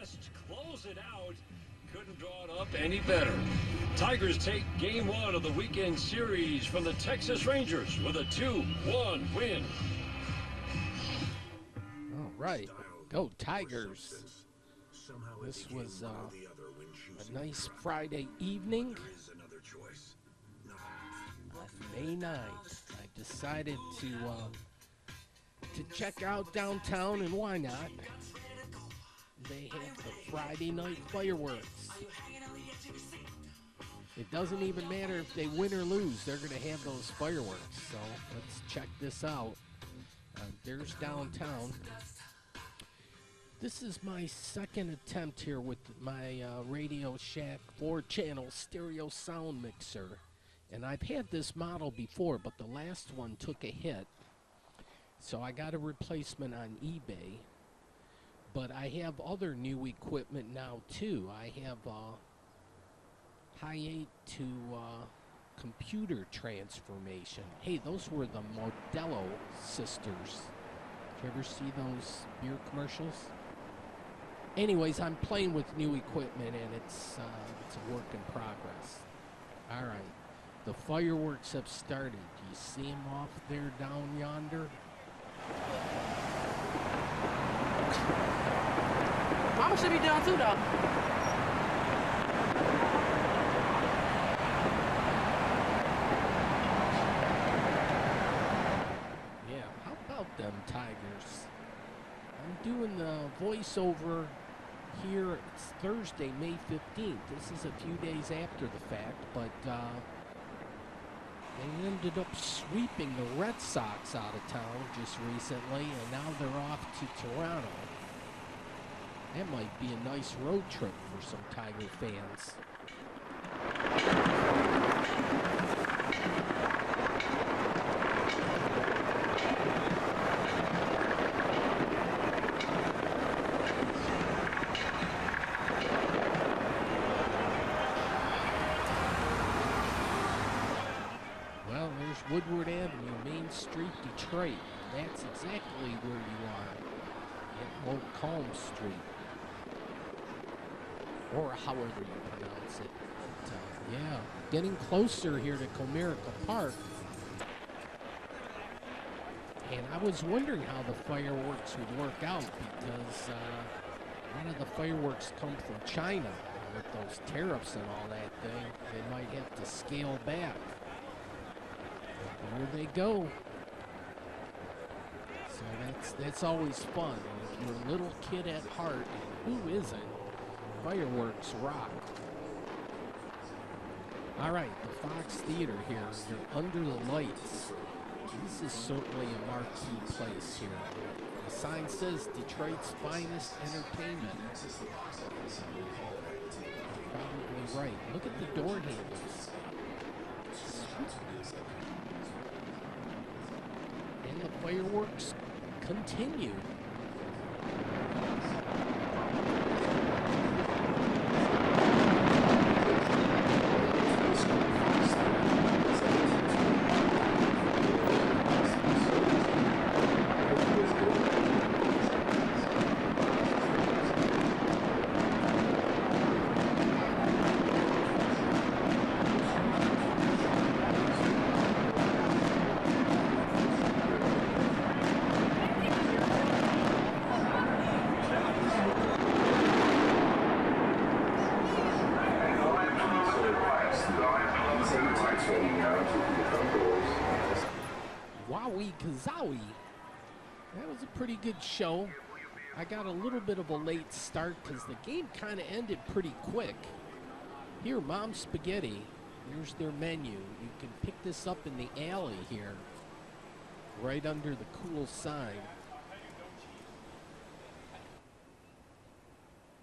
West close it out. Couldn't draw it up any better. Tigers take game one of the weekend series from the Texas Rangers with a 2-1 win. All right. Go Tigers. This was a nice Friday evening. May 9th. I decided to check out downtown, and why not? They have the Friday night fireworks. It doesn't even matter if they win or lose, they're going to have those fireworks. So let's check this out. There's downtown. This is my second attempt here with my Radio Shack 4-channel stereo sound mixer. And I've had this model before, but the last one took a hit. So I got a replacement on eBay. But I have other new equipment now too. I have high 8 to computer transformation. Hey, those were the Modelo sisters. Did you ever see those beer commercials? Anyways, I'm playing with new equipment, and it's a work in progress. All right, the fireworks have started. Do you see them off there down yonder? Mama should be down too, though. Yeah, how about them Tigers? I'm doing the voiceover here. It's Thursday, May 15th. This is a few days after the fact, but they ended up sweeping the Red Sox out of town just recently, and now they're off to Toronto. That might be a nice road trip for some Tiger fans. Well, there's Woodward Avenue, Main Street, Detroit. That's exactly where you are, at Montcalm Street. Or however you pronounce it. But, yeah, getting closer here to Comerica Park. And I was wondering how the fireworks would work out, because a lot of the fireworks come from China. And with those tariffs and all that thing, they might have to scale back. There they go. So that's always fun. If you're a little kid at heart, and who isn't? Fireworks rock. All right, the Fox Theater here. You're under the lights. This is certainly a marquee place here. The sign says Detroit's finest entertainment. Probably right. Look at the door handles. And the fireworks continue. Wowie Kazowie. That was a pretty good show. I got a little bit of a late start because the game kind of ended pretty quick. Here, Mom's Spaghetti. Here's their menu. You can pick this up in the alley here, right under the cool sign.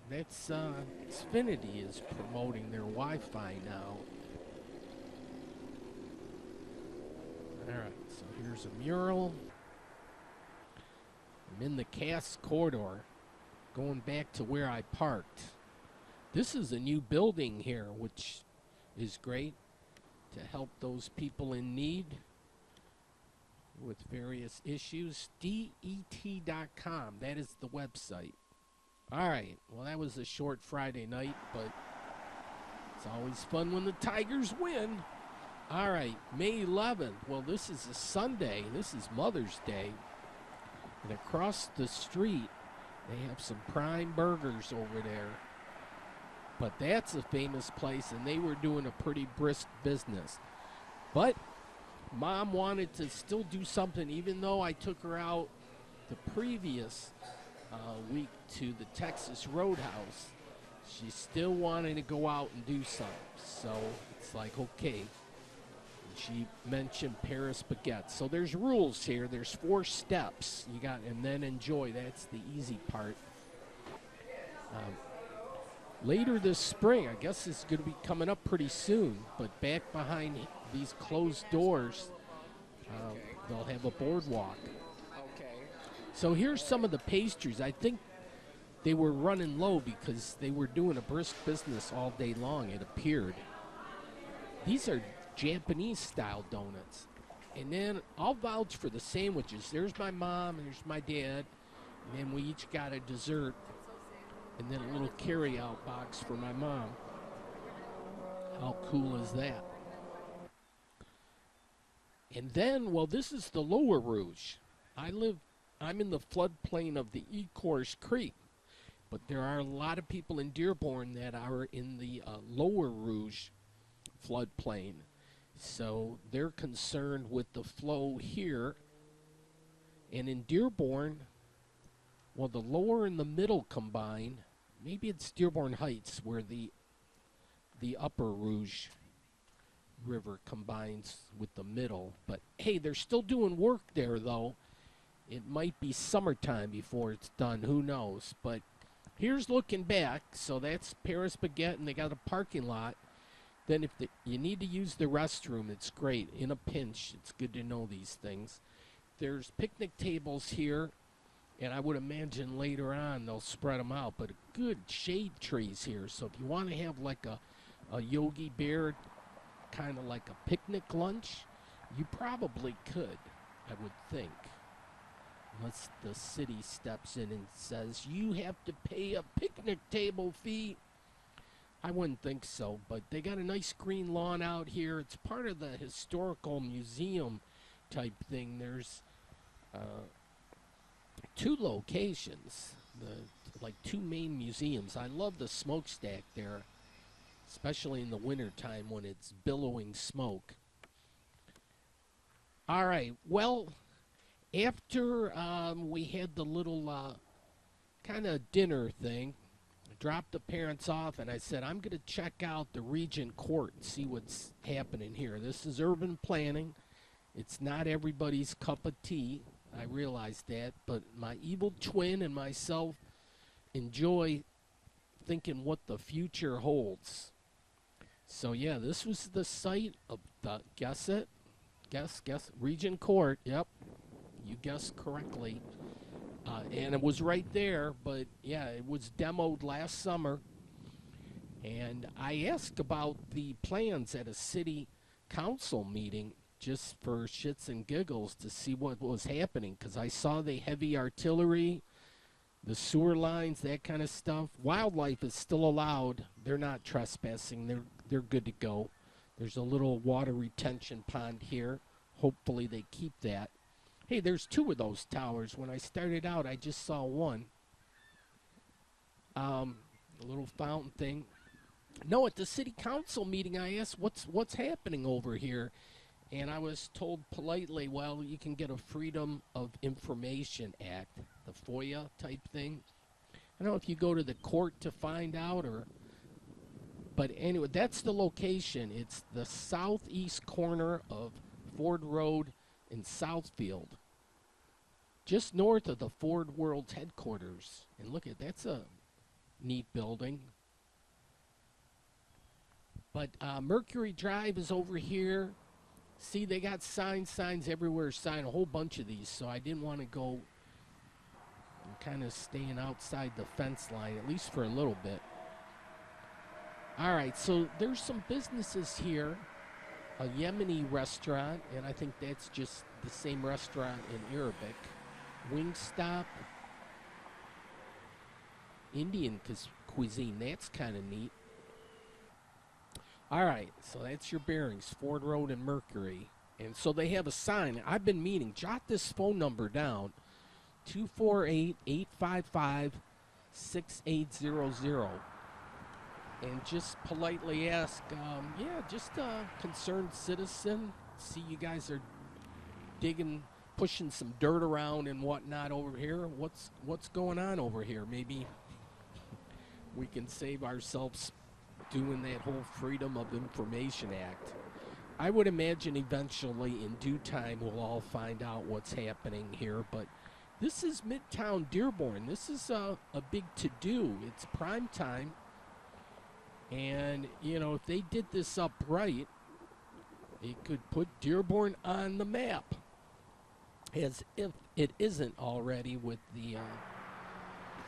That's Xfinity is promoting their Wi-Fi now. Alright, so here's a mural. I'm in the Cass Corridor, going back to where I parked. This is a new building here, which is great to help those people in need with various issues. DET.com, that is the website. All right. Well, that was a short Friday night, but it's always fun when the Tigers win. All right, May 11th. Well, this is a Sunday. This is Mother's Day. And across the street, they have some prime burgers over there. But that's a famous place, and they were doing a pretty brisk business. But Mom wanted to still do something, even though I took her out the previous week to the Texas Roadhouse. She still wanted to go out and do something. So it's like, okay. She mentioned Paris baguette. So there's rules here. There's 4 steps. You got, and then enjoy. That's the easy part. Later this spring, I guess it's going to be coming up pretty soon. But back behind these closed doors, they'll have a boardwalk. Okay. So here's some of the pastries. I think they were running low because they were doing a brisk business all day long, it appeared. These are Japanese-style donuts. And then I'll vouch for the sandwiches. There's my mom, and there's my dad. And then we each got a dessert. And then a little carry-out box for my mom. How cool is that? And then, well, this is the Lower Rouge. I'm in the floodplain of the Ecorse Creek. But there are a lot of people in Dearborn that are in the Lower Rouge floodplain. So they're concerned with the flow here. And in Dearborn, well, the lower and the middle combine. Maybe it's Dearborn Heights where the upper Rouge River combines with the middle. But, hey, they're still doing work there, though. It might be summertime before it's done. Who knows? But here's looking back. So that's Paris Baguette, and they got a parking lot. Then if you need to use the restroom, it's great. In a pinch, it's good to know these things. There's picnic tables here, and I would imagine later on they'll spread them out. But good shade trees here. So if you want to have like a Yogi Bear, kind of like a picnic lunch, you probably could, I would think. Unless the city steps in and says, you have to pay a picnic table fee. I wouldn't think so, but they got a nice green lawn out here. It's part of the historical museum type thing. There's 2 locations, like 2 main museums. I love the smokestack there, especially in the wintertime when it's billowing smoke. All right, well, after we had the little kind of dinner thing, dropped the parents off, and I said, I'm going to check out the Regent Court and see what's happening here. This is urban planning. It's not everybody's cup of tea. I realize that, but my evil twin and myself enjoy thinking what the future holds. So, yeah, this was the site of the, guess, Regent Court. Yep, you guessed correctly. And it was right there, but yeah, it was demoed last summer. And I asked about the plans at a city council meeting just for shits and giggles to see what was happening, because I saw the heavy artillery, the sewer lines, that kind of stuff. Wildlife is still allowed. They're not trespassing. They're good to go. There's a little water retention pond here. Hopefully they keep that. Hey, there's 2 of those towers. When I started out, I just saw one. A little fountain thing. No, at the city council meeting, I asked, what's happening over here? And I was told politely, well, you can get a Freedom of Information Act, the FOIA type thing. I don't know if you go to the court to find out but anyway, that's the location. It's the southeast corner of Ford Road in Southfield, just north of the Ford World's headquarters. And look that's a neat building. But Mercury Drive is over here. See, they got signs everywhere, a whole bunch of these, so I didn't want to go and kind of staying outside the fence line, at least for a little bit. All right, so there's some businesses here. A Yemeni restaurant, and I think that's just the same restaurant in Arabic. Wingstop. Indian cuisine. That's kind of neat. All right, so that's your bearings, Ford Road and Mercury. And so they have a sign. I've been meaning, jot this phone number down, 248-855-6800. And just politely ask, just a concerned citizen. See you guys are digging, pushing some dirt around and whatnot over here. What's going on over here? Maybe we can save ourselves doing that whole Freedom of Information Act. I would imagine eventually, in due time, we'll all find out what's happening here. But this is Midtown Dearborn. This is a big to-do. It's prime time. And, if they did this up right, it could put Dearborn on the map. As if it isn't already with the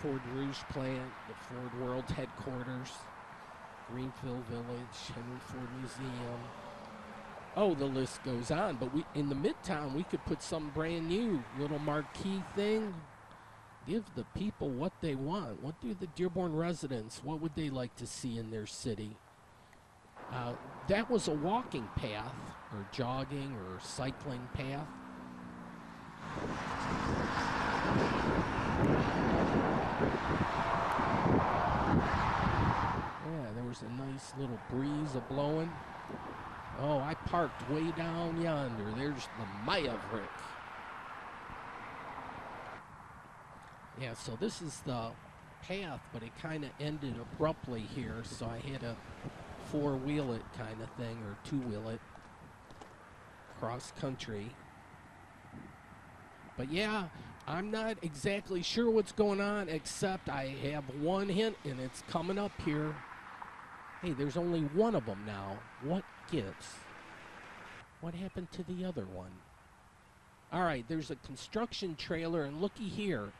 Ford Rouge plant, the Ford World headquarters, Greenfield Village, Henry Ford Museum. Oh, the list goes on. But in the Midtown, we could put some brand new little marquee thing. Give the people what they want. What do the Dearborn residents, what would they like to see in their city? That was a walking path, or jogging, or cycling path. Yeah, there was a nice little breeze a-blowing. Oh, I parked way down yonder. There's the Maverick. Yeah, so this is the path, but it kind of ended abruptly here, so I had to four-wheel it kind of thing, or two-wheel it cross country. But yeah, I'm not exactly sure what's going on, except I have one hint, and it's coming up here. Hey, there's only one of them now. What gives? What happened to the other one? All right, there's a construction trailer, and looky here.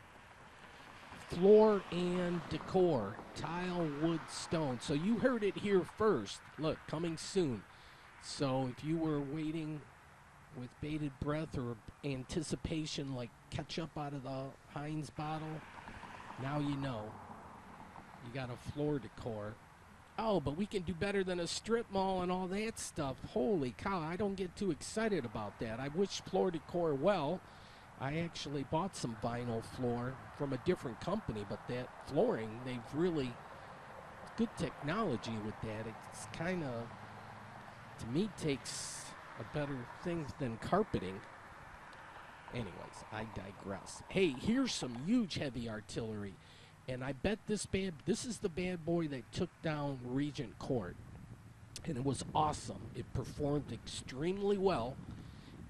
Floor and decor, tile, wood, stone. So you heard it here first. Look, coming soon. So if you were waiting with bated breath or anticipation like ketchup out of the Heinz bottle, now you know. You got a floor decor. Oh, but we can do better than a strip mall and all that stuff. Holy cow, I don't get too excited about that. I wish floor decor well. I actually bought some vinyl floor from a different company, but that flooring, they've really good technology with that. It's kind of, to me, takes a better thing than carpeting. Anyways, I digress. Hey, here's some huge heavy artillery. And I bet this is the bad boy that took down Regent Court. And it was awesome. It performed extremely well.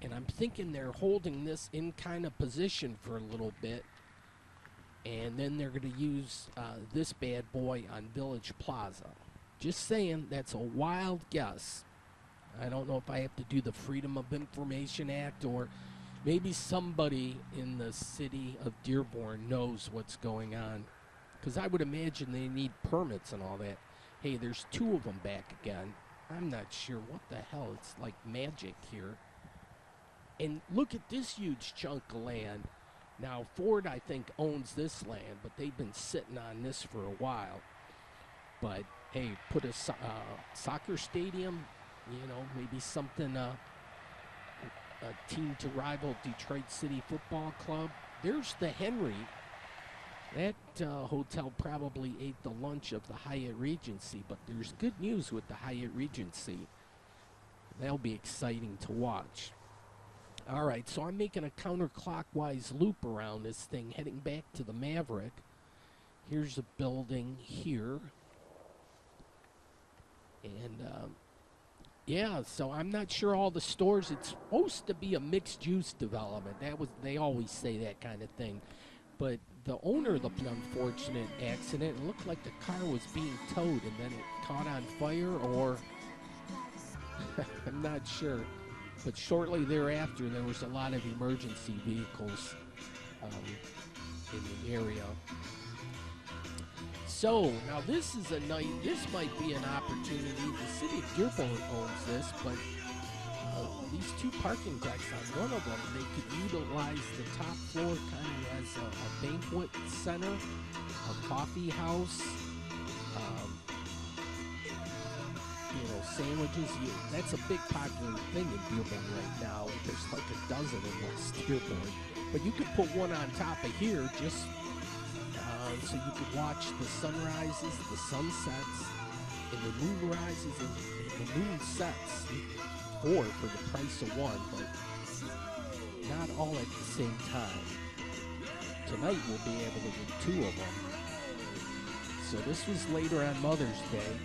And I'm thinking they're holding this in kind of position for a little bit. And then they're going to use this bad boy on Village Plaza. Just saying, that's a wild guess. I don't know if I have to do the Freedom of Information Act, or maybe somebody in the city of Dearborn knows what's going on. Because I would imagine they need permits and all that. Hey, there's two of them back again. I'm not sure what the hell. It's like magic here. And look at this huge chunk of land. Now, Ford, I think, owns this land, but they've been sitting on this for a while. But, hey, put a soccer stadium, maybe something, a team to rival Detroit City Football Club. There's the Henry. That hotel probably ate the lunch of the Hyatt Regency, but there's good news with the Hyatt Regency. That'll be exciting to watch. All right, so I'm making a counterclockwise loop around this thing, heading back to the Maverick. Here's a building here. And, yeah, so I'm not sure all the stores. It's supposed to be a mixed-use development. They always say that kind of thing. But the owner of the unfortunate accident, it looked like the car was being towed and then it caught on fire, or I'm not sure. But shortly thereafter, there was a lot of emergency vehicles in the area. So, now this might be an opportunity. The city of Dearborn owns this, but these two parking decks, on one of them, they could utilize the top floor kind of as a banquet center. a coffee house, sandwiches. That's a big popular thing in Dearborn right now. There's like a dozen in West Dearborn. But you could put one on top of here just so you could watch the sunrises, the sunsets, and the moon rises and the moon sets. 4 for the price of 1, but not all at the same time. Tonight we'll be able to get 2 of them. So this was later on Mother's Day.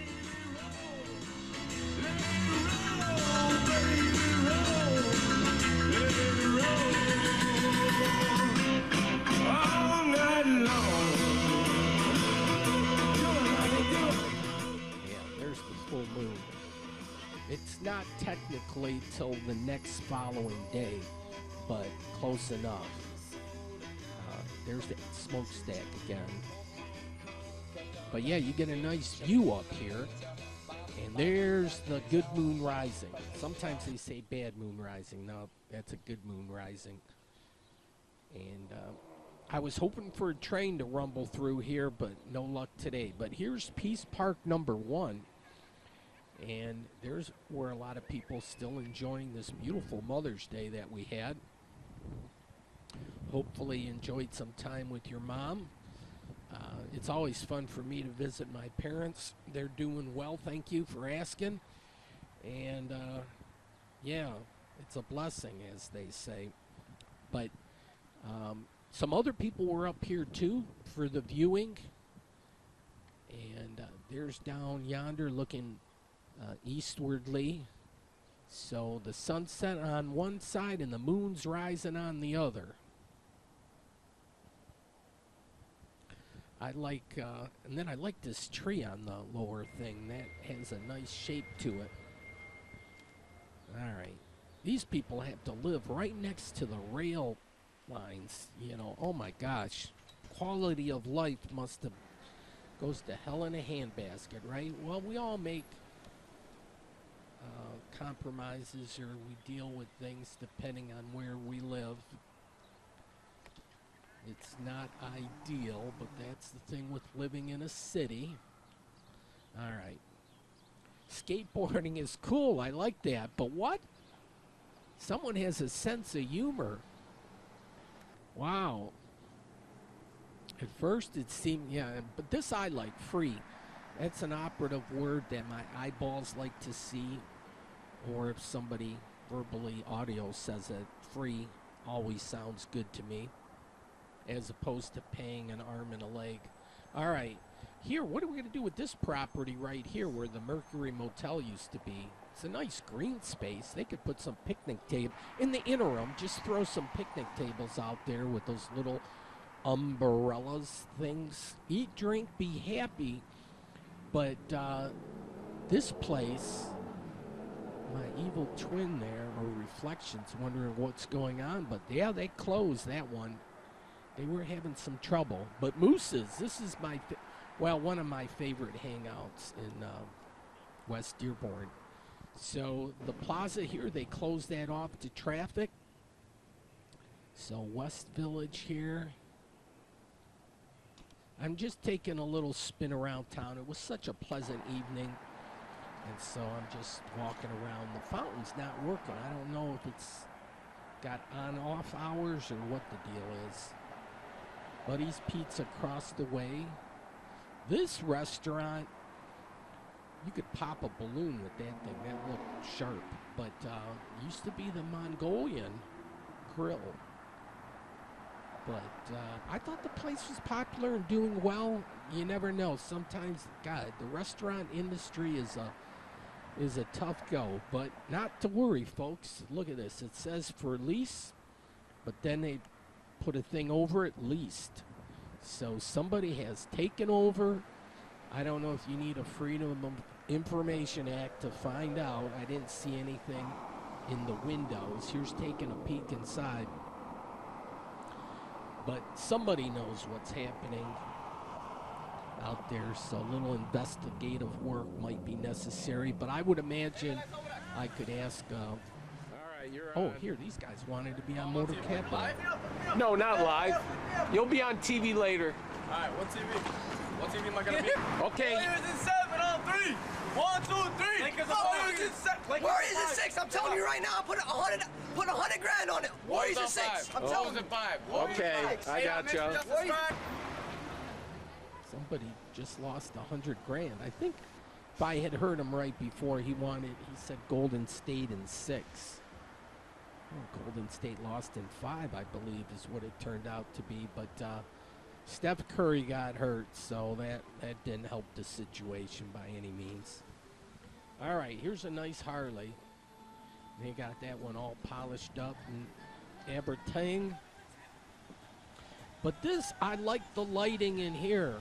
Full moon. It's not technically till the next following day, but close enough. There's the smokestack again. But yeah, you get a nice view up here. And there's the good moon rising. Sometimes they say bad moon rising. No, that's a good moon rising. And I was hoping for a train to rumble through here, but no luck today. But here's Peace Park number 1. And there's where a lot of people still enjoying this beautiful Mother's Day that we had. Hopefully you enjoyed some time with your mom. It's always fun for me to visit my parents. They're doing well, thank you for asking. And yeah, it's a blessing, as they say. But some other people were up here too for the viewing. And there's down yonder looking eastwardly. So the sunset on one side and the moon's rising on the other. I like, and then I like this tree on the lower thing. That has a nice shape to it. All right. These people have to live right next to the rail lines. Oh my gosh. Quality of life must have goes to hell in a handbasket, right? Well, we all make compromises, or we deal with things depending on where we live. It's not ideal, but that's the thing with living in a city. All right. Skateboarding is cool. I like that. But what? Someone has a sense of humor. Wow. At first it seemed, yeah, but this I like, free. That's an operative word that my eyeballs like to see. Or if somebody verbally audio says it, free always sounds good to me, as opposed to paying an arm and a leg. All right, here, what are we going to do with this property right here where the Mercury Motel used to be? It's a nice green space. They could put some picnic table in the interim. Just throw some picnic tables out there with those little umbrellas things. Eat, drink, be happy. But this place, my evil twin there, or reflections, wondering what's going on. But yeah, they closed that one. They were having some trouble. But Moose's, this is my, one of my favorite hangouts in West Dearborn. So the plaza here, they closed that off to traffic. So West Village here. I'm just taking a little spin around town. It was such a pleasant evening. And so I'm just walking around. The fountain's not working. I don't know if it's got on-off hours or what the deal is. Buddy's Pizza across the way. This restaurant, you could pop a balloon with that thing. That looked sharp. But used to be the Mongolian Grill. But I thought the place was popular and doing well. You never know. Sometimes, God, the restaurant industry is a tough go. But not to worry, folks. Look at this. It says for lease, but then they put a thing over it, leased. So somebody has taken over. I don't know if you need a Freedom of Information Act to find out. I didn't see anything in the windows. Here's taking a peek inside. But somebody knows what's happening out there, so a little investigative work might be necessary. But I would imagine I could ask. Oh, here, these guys wanted to be on Motor Capital. No, not live. You'll be on TV later. All right, what TV? What TV am I gonna be? Okay. Warriors in 7 on 3. 1, 2, 3. Lakers Warriors in 6. Warriors in 6. I'm telling you right now. Put 100 grand on it. Warriors in 6. I'm telling you. 5. Okay, I got you. Warriors. Somebody just lost 100 grand. I think if I had heard him right before, he said Golden State in 6. Oh, Golden State lost in 5, I believe, is what it turned out to be. But Steph Curry got hurt, so that didn't help the situation by any means. All right, here's a nice Harley. They got that one all polished up and everything. But this, I like the lighting in here.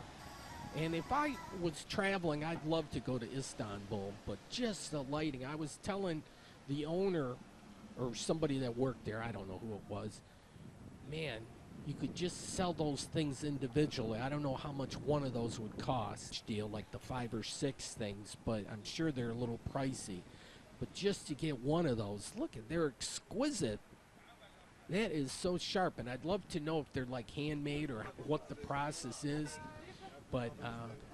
And if I was traveling, I'd love to go to Istanbul, but just the lighting. I was telling the owner or somebody that worked there, I don't know who it was, man, you could just sell those things individually. I don't know how much one of those would cost, deal like the 5 or 6 things, but I'm sure they're a little pricey. But just to get one of those, look, they're exquisite. That is so sharp, and I'd love to know if they're like handmade or what the process is. But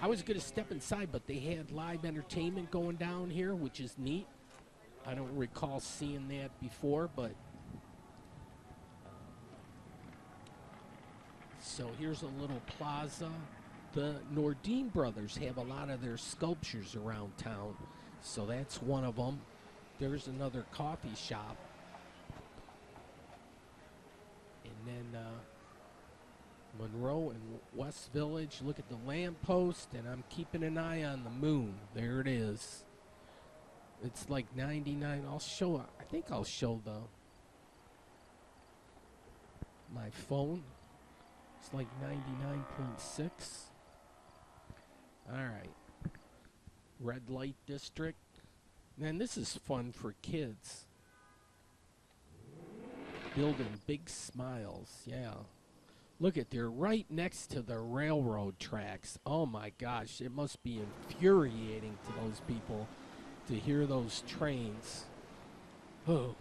I was going to step inside, but they had live entertainment going down here, which is neat. I don't recall seeing that before, but so here's a little plaza. The Nordine brothers have a lot of their sculptures around town, so that's one of them. There's another coffee shop. And then Monroe and West Village. Look at the lamppost, and I'm keeping an eye on the moon. There it is. It's like 99. I think I'll show my phone. It's like 99.6. All right. Red light district. Man, this is fun for kids. Building big smiles. Yeah. Look at, they're right next to the railroad tracks. Oh my gosh, it must be infuriating to those people to hear those trains. Oh,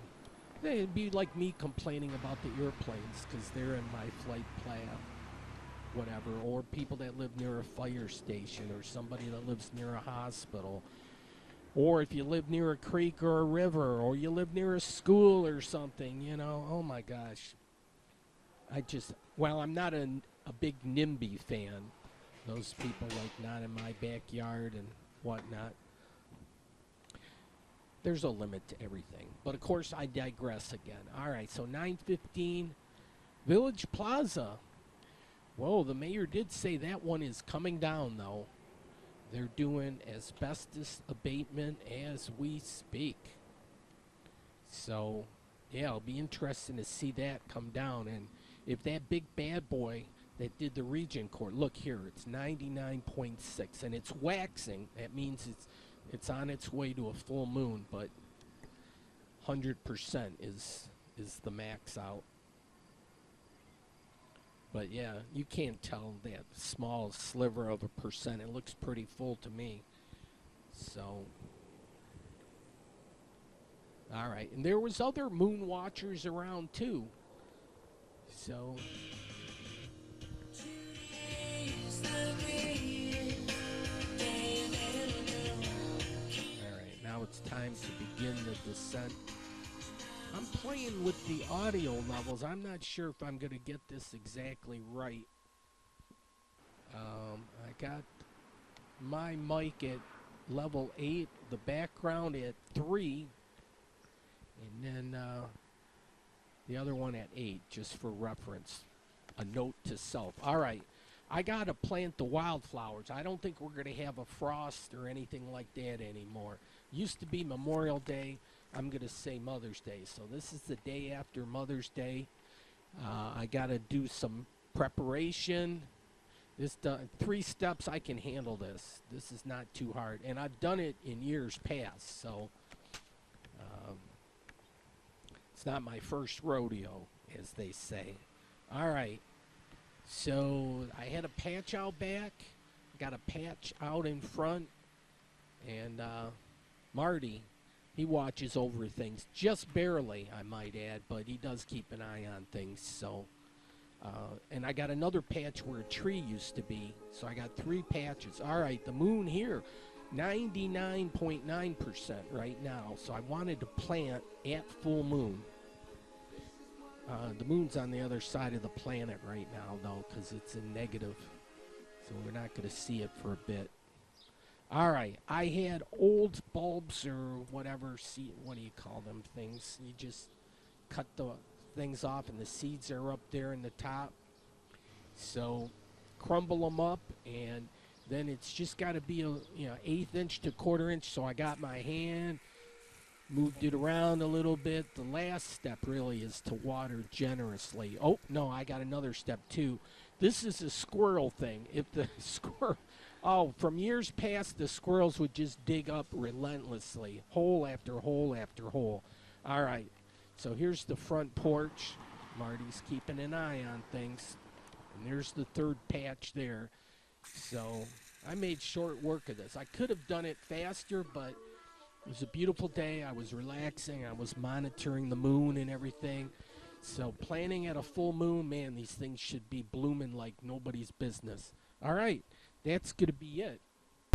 it'd be like me complaining about the airplanes because they're in my flight path, whatever, or people that live near a fire station or somebody that lives near a hospital, or if you live near a creek or a river, or you live near a school or something, you know. Oh my gosh. I'm not a big NIMBY fan. Those people like not in my backyard and whatnot. There's a limit to everything. But, of course, I digress again. All right, so 915 Village Plaza. Whoa, the mayor did say that one is coming down, though. They're doing asbestos abatement as we speak. So, yeah, it'll be interesting to see that come down. And if that big bad boy that did the Region Court, look here, it's 99.6, and it's waxing. That means it's on its way to a full moon, but 100% is the max out. But yeah, you can't tell that small sliver of a percent. It looks pretty full to me. So, all right, and there was other moon watchers around too. So. Now it's time to begin the descent. I'm playing with the audio levels. I'm not sure if I'm going to get this exactly right. I got my mic at level 8, the background at 3, and then the other one at 8, just for reference. A note to self. All right. I got to plant the wildflowers. I don't think we're going to have a frost or anything like that anymore. Used to be Memorial Day. I'm going to say Mother's Day. So this is the day after Mother's Day. I got to do some preparation. 3 steps, I can handle this. This is not too hard. And I've done it in years past. So it's not my first rodeo, as they say. All right. So I had a patch out back, got a patch out in front, and Marty, he watches over things, just barely, I might add, but he does keep an eye on things. So And I got another patch where a tree used to be. So I got 3 patches. All right, the moon here, 99.9% right now. So I wanted to plant at full moon. The moon's on the other side of the planet right now, though, because it's in negative. So we're not going to see it for a bit. All right, I had old bulbs or whatever, what do you call them things? You just cut the things off and the seeds are up there in the top. So crumble them up, and then it's just got to be a 1/8 inch to 1/4 inch. So I got my hand, moved it around a little bit. The last step really is to water generously. Oh, no, I got another step too. This is a squirrel thing. If the squirrel, from years past, the squirrels would just dig up relentlessly, hole after hole after hole. All right, so here's the front porch. Marty's keeping an eye on things. And there's the 3rd patch there. So I made short work of this. I could have done it faster, but it was a beautiful day. I was relaxing. I was monitoring the moon and everything. So planning at a full moon, man, these things should be blooming like nobody's business. All right, that's going to be it.